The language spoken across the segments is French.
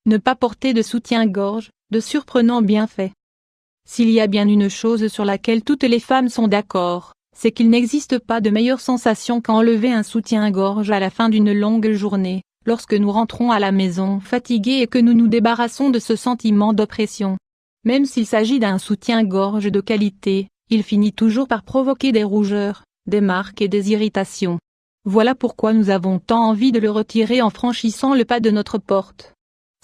Ne pas porter de soutien-gorge, de surprenants bienfaits. S'il y a bien une chose sur laquelle toutes les femmes sont d'accord, c'est qu'il n'existe pas de meilleure sensation qu'enlever un soutien-gorge à la fin d'une longue journée, lorsque nous rentrons à la maison fatigués et que nous nous débarrassons de ce sentiment d'oppression. Même s'il s'agit d'un soutien-gorge de qualité, il finit toujours par provoquer des rougeurs, des marques et des irritations. Voilà pourquoi nous avons tant envie de le retirer en franchissant le pas de notre porte.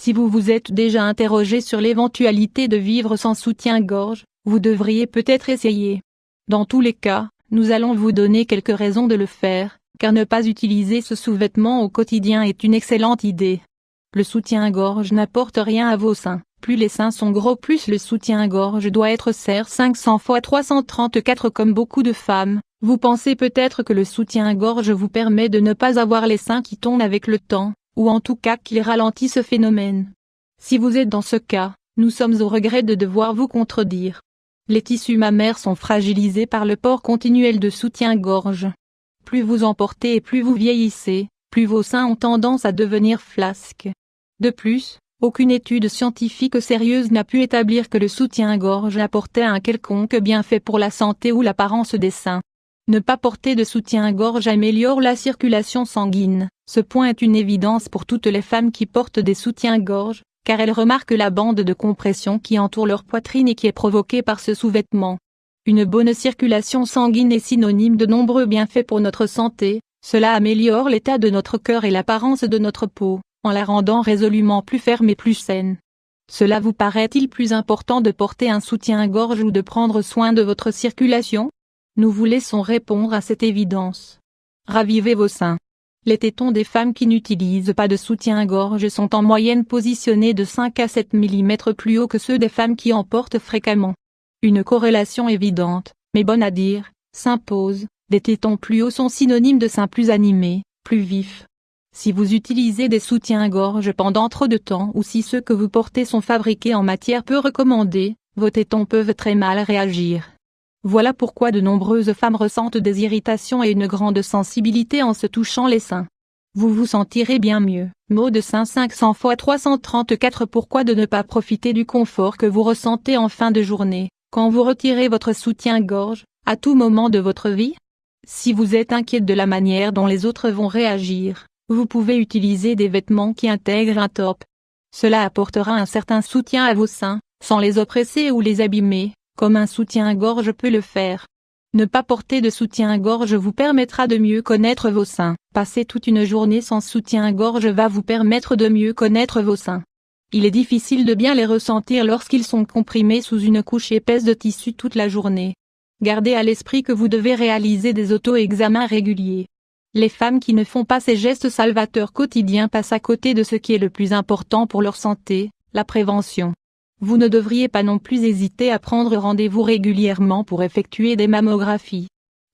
Si vous vous êtes déjà interrogé sur l'éventualité de vivre sans soutien-gorge, vous devriez peut-être essayer. Dans tous les cas, nous allons vous donner quelques raisons de le faire, car ne pas utiliser ce sous-vêtement au quotidien est une excellente idée. Le soutien-gorge n'apporte rien à vos seins. Plus les seins sont gros, plus le soutien-gorge doit être serré 500 x 334 comme beaucoup de femmes. Vous pensez peut-être que le soutien-gorge vous permet de ne pas avoir les seins qui tombent avec le temps, ou en tout cas qu'il ralentit ce phénomène. Si vous êtes dans ce cas, nous sommes au regret de devoir vous contredire. Les tissus mammaires sont fragilisés par le port continuel de soutien-gorge. Plus vous en portez et plus vous vieillissez, plus vos seins ont tendance à devenir flasques. De plus, aucune étude scientifique sérieuse n'a pu établir que le soutien-gorge apportait un quelconque bienfait pour la santé ou l'apparence des seins. Ne pas porter de soutien-gorge améliore la circulation sanguine. Ce point est une évidence pour toutes les femmes qui portent des soutiens-gorge, car elles remarquent la bande de compression qui entoure leur poitrine et qui est provoquée par ce sous-vêtement. Une bonne circulation sanguine est synonyme de nombreux bienfaits pour notre santé. Cela améliore l'état de notre cœur et l'apparence de notre peau, en la rendant résolument plus ferme et plus saine. Cela vous paraît-il plus important de porter un soutien-gorge ou de prendre soin de votre circulation? Nous vous laissons répondre à cette évidence. Ravivez vos seins. Les tétons des femmes qui n'utilisent pas de soutien-gorge sont en moyenne positionnés de 5 à 7 mm plus haut que ceux des femmes qui en portent fréquemment. Une corrélation évidente, mais bonne à dire, s'impose. Des tétons plus hauts sont synonymes de seins plus animés, plus vifs. Si vous utilisez des soutiens-gorge pendant trop de temps ou si ceux que vous portez sont fabriqués en matière peu recommandée, vos tétons peuvent très mal réagir. Voilà pourquoi de nombreuses femmes ressentent des irritations et une grande sensibilité en se touchant les seins. Vous vous sentirez bien mieux. Mot de sein 500 x 334. Pourquoi de ne pas profiter du confort que vous ressentez en fin de journée, quand vous retirez votre soutien-gorge, à tout moment de votre vie? Si vous êtes inquiète de la manière dont les autres vont réagir, vous pouvez utiliser des vêtements qui intègrent un top. Cela apportera un certain soutien à vos seins, sans les oppresser ou les abîmer, comme un soutien-gorge peut le faire. Ne pas porter de soutien-gorge vous permettra de mieux connaître vos seins. Passer toute une journée sans soutien-gorge va vous permettre de mieux connaître vos seins. Il est difficile de bien les ressentir lorsqu'ils sont comprimés sous une couche épaisse de tissu toute la journée. Gardez à l'esprit que vous devez réaliser des auto-examens réguliers. Les femmes qui ne font pas ces gestes salvateurs quotidiens passent à côté de ce qui est le plus important pour leur santé, la prévention. Vous ne devriez pas non plus hésiter à prendre rendez-vous régulièrement pour effectuer des mammographies.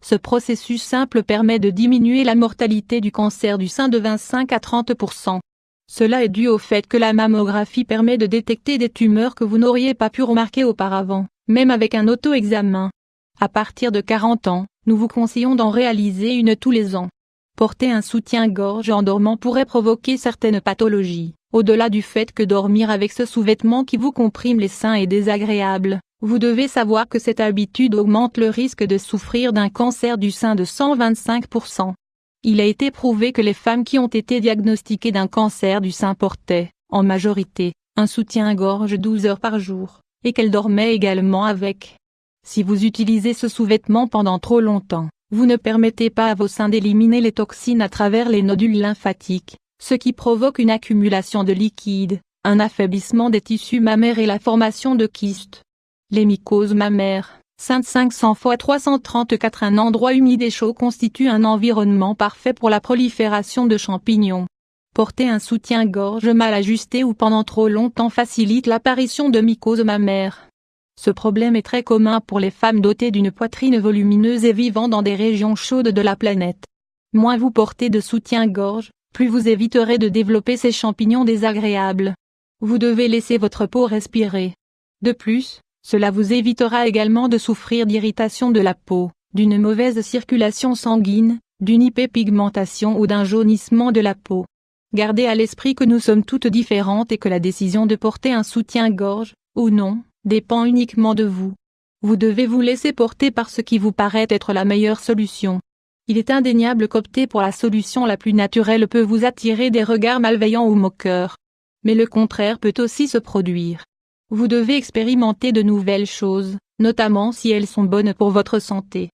Ce processus simple permet de diminuer la mortalité du cancer du sein de 25 à 30%. Cela est dû au fait que la mammographie permet de détecter des tumeurs que vous n'auriez pas pu remarquer auparavant, même avec un auto-examen. À partir de 40 ans, nous vous conseillons d'en réaliser une tous les ans. Porter un soutien-gorge en dormant pourrait provoquer certaines pathologies. Au-delà du fait que dormir avec ce sous-vêtement qui vous comprime les seins est désagréable, vous devez savoir que cette habitude augmente le risque de souffrir d'un cancer du sein de 125%. Il a été prouvé que les femmes qui ont été diagnostiquées d'un cancer du sein portaient, en majorité, un soutien-gorge 12 heures par jour, et qu'elles dormaient également avec. Si vous utilisez ce sous-vêtement pendant trop longtemps, vous ne permettez pas à vos seins d'éliminer les toxines à travers les nodules lymphatiques, ce qui provoque une accumulation de liquide, un affaiblissement des tissus mammaires et la formation de kystes. Les mycoses mammaires, 500 x 334. Un endroit humide et chaud constitue un environnement parfait pour la prolifération de champignons. Porter un soutien-gorge mal ajusté ou pendant trop longtemps facilite l'apparition de mycoses mammaires. Ce problème est très commun pour les femmes dotées d'une poitrine volumineuse et vivant dans des régions chaudes de la planète. Moins vous portez de soutien-gorge, plus vous éviterez de développer ces champignons désagréables. Vous devez laisser votre peau respirer. De plus, cela vous évitera également de souffrir d'irritation de la peau, d'une mauvaise circulation sanguine, d'une hyperpigmentation ou d'un jaunissement de la peau. Gardez à l'esprit que nous sommes toutes différentes et que la décision de porter un soutien-gorge, ou non, dépend uniquement de vous. Vous devez vous laisser porter par ce qui vous paraît être la meilleure solution. Il est indéniable qu'opter pour la solution la plus naturelle peut vous attirer des regards malveillants ou moqueurs. Mais le contraire peut aussi se produire. Vous devez expérimenter de nouvelles choses, notamment si elles sont bonnes pour votre santé.